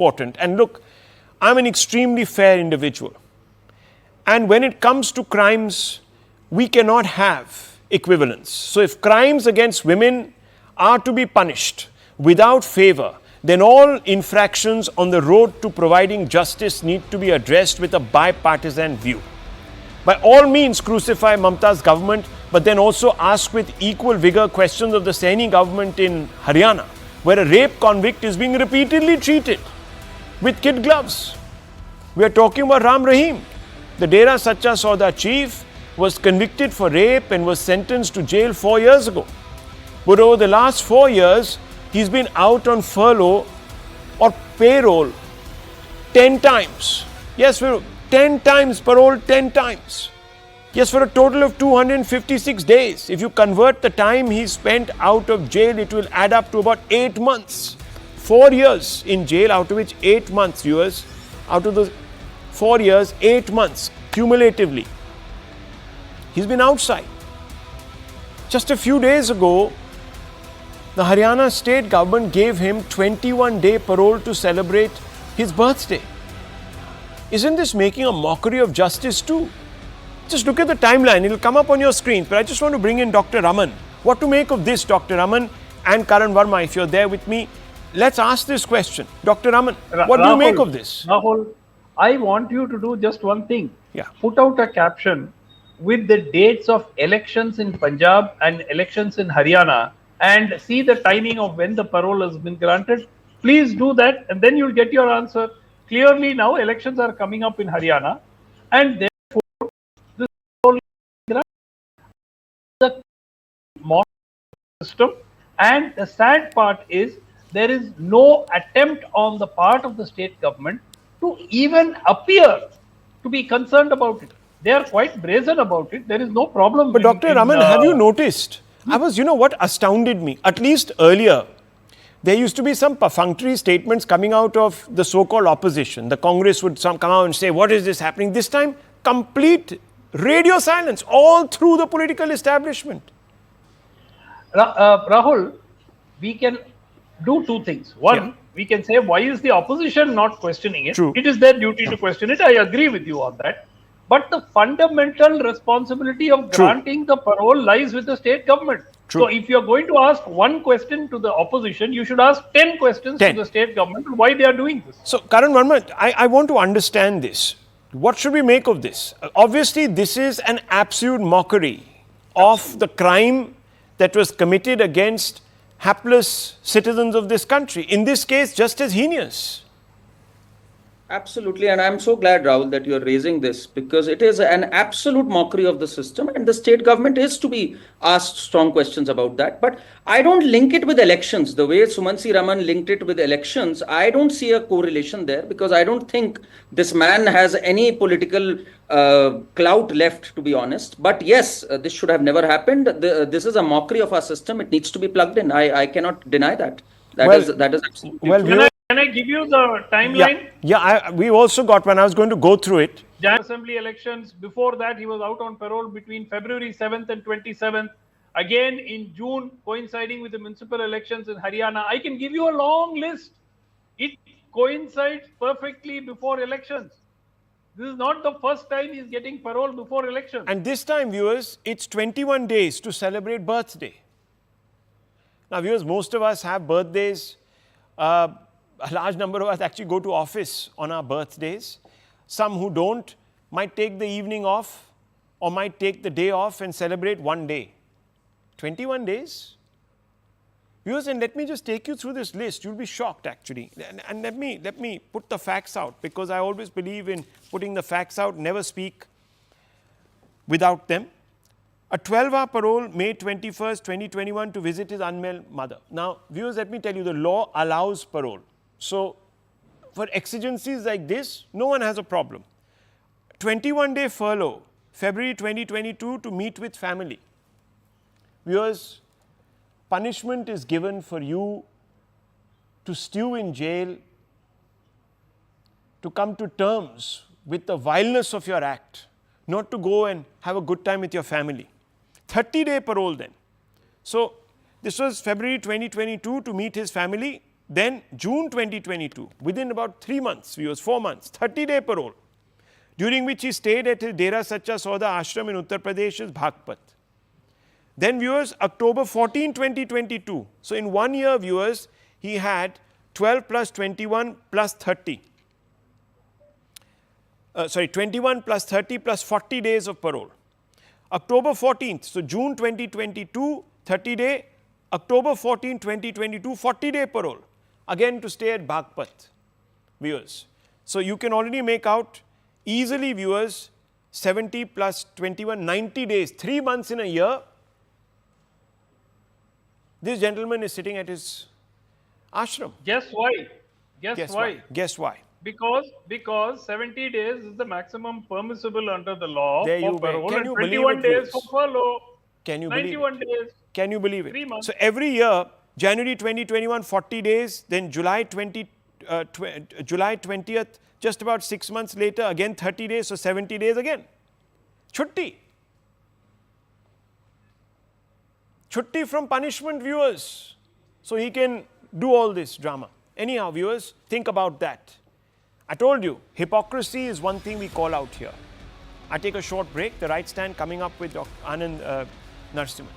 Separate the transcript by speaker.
Speaker 1: important. And look, I'm an extremely fair individual. And when it comes to crimes, we cannot have equivalence. So if crimes against women are to be punished without favor, then all infractions on the road to providing justice need to be addressed with a bipartisan view. By all means, crucify Mamta's government, but then also ask with equal vigor questions of the Saini government in Haryana, where a rape convict is being repeatedly treated with kid gloves. We are talking about Ram Rahim. The Dera Sacha Sauda chief was convicted for rape and was sentenced to jail 4 years ago. But over the last 4 years, he's been out on furlough or payroll 10 times. Yes, 10 times parole, 10 times. Yes, for a total of 256 days. If you convert the time he spent out of jail, it will add up to about 8 months. 4 years in jail, out of which 8 months, viewers, out of the 4 years, 8 months cumulatively. He's been outside. Just a few days ago, the Haryana state government gave him 21-day parole to celebrate his birthday. Isn't this making a mockery of justice too? Just look at the timeline, it will come up on your screen. But I just want to bring in Dr. Raman. What to make of this, Dr. Raman and Karan Verma, if you're there with me? Let's ask this question. Dr. Raman, what do you make of this?
Speaker 2: Rahul, I want you to do just one thing.
Speaker 1: Yeah.
Speaker 2: Put out a caption with the dates of elections in Punjab and elections in Haryana and see the timing of when the parole has been granted. Please do that and then you'll get your answer. Clearly now elections are coming up in Haryana and therefore this parole is the modern system, and the sad part is there is no attempt on the part of the state government to even appear to be concerned about it. They are quite brazen about it. There is no problem.
Speaker 1: But Dr. Raman, have you noticed? You know what astounded me? At least earlier, there used to be some perfunctory statements coming out of the so-called opposition. The Congress would come out and say, what is this happening? This time, complete radio silence all through the political establishment.
Speaker 2: Rahul, we can do two things. One, we can say, why is the opposition not questioning it?
Speaker 1: True.
Speaker 2: It is their duty to question it. I agree with you on that. But the fundamental responsibility of granting the parole lies with the state government.
Speaker 1: True.
Speaker 2: So if you are going to ask one question to the opposition, you should ask 10 questions to the state government on why they are doing this.
Speaker 1: So, Karan Verma, I want to understand this. What should we make of this? Obviously, this is an absolute mockery of the crime that was committed against hapless citizens of this country. In this case, just as heinous.
Speaker 3: Absolutely, and I'm so glad, Rahul, that you're raising this because it is an absolute mockery of the system and the state government is to be asked strong questions about that. But I don't link it with elections. The way Sumanth Raman linked it with elections, I don't see a correlation there because I don't think this man has any political clout left, to be honest. But yes, this should have never happened. This is a mockery of our system. It needs to be plugged in. I cannot deny that. That is absolutely
Speaker 2: true. Can I give you the timeline?
Speaker 1: We also got one. I was going to go through it.
Speaker 2: General Assembly elections. Before that, he was out on parole between February 7th and 27th. Again in June, coinciding with the municipal elections in Haryana. I can give you a long list. It coincides perfectly before elections. This is not the first time he's getting parole before elections.
Speaker 1: And this time, viewers, it's 21 days to celebrate birthday. Now, viewers, most of us have birthdays. A large number of us actually go to office on our birthdays. Some who don't might take the evening off or might take the day off and celebrate one day. 21 days? Viewers, and let me just take you through this list. You'll be shocked actually. And let me put the facts out because I always believe in putting the facts out, never speak without them. A 12-hour parole, May 21st, 2021 to visit his unwell mother. Now, viewers, let me tell you, the law allows parole. So, for exigencies like this, no one has a problem. 21-day furlough, February 2022 to meet with family. Viewers, punishment is given for you to stew in jail, to come to terms with the vileness of your act, not to go and have a good time with your family. 30-day parole then. So, this was February 2022 to meet his family. Then June 2022, within about 3 months, viewers, 4 months, 30-day parole, during which he stayed at his Dera Sacha Sauda ashram in Uttar Pradesh's Bhagpat. Then viewers, October 14, 2022. So in 1 year, viewers, he had 12 plus 21 plus 30. 21 plus 30 plus 40 days of parole. October 14th, so June 2022, 30-day, October 14, 2022, 40-day parole, again to stay at Bhagpat, viewers. So you can already make out easily, viewers, 70 plus 21, 90 days, 3 months in a year. This gentleman is sitting at his ashram.
Speaker 2: Guess why? Guess why?
Speaker 1: Guess why?
Speaker 2: Because 70 days is the maximum permissible under the law
Speaker 1: There
Speaker 2: for
Speaker 1: you
Speaker 2: parole,
Speaker 1: can
Speaker 2: and
Speaker 1: you
Speaker 2: 21
Speaker 1: believe it,
Speaker 2: days for furlough.
Speaker 1: Can you believe
Speaker 2: 91
Speaker 1: it?
Speaker 2: days.
Speaker 1: Can you believe it?
Speaker 2: 3 months.
Speaker 1: So every year, January 2021, 40 days, then July 20th, just about 6 months later, again 30 days, so 70 days again. Chutti. Chutti from punishment, viewers. So he can do all this drama. Anyhow, viewers, think about that. I told you, hypocrisy is one thing we call out here. I take a short break. The Right Stand coming up with Dr. Anand Narasimhan.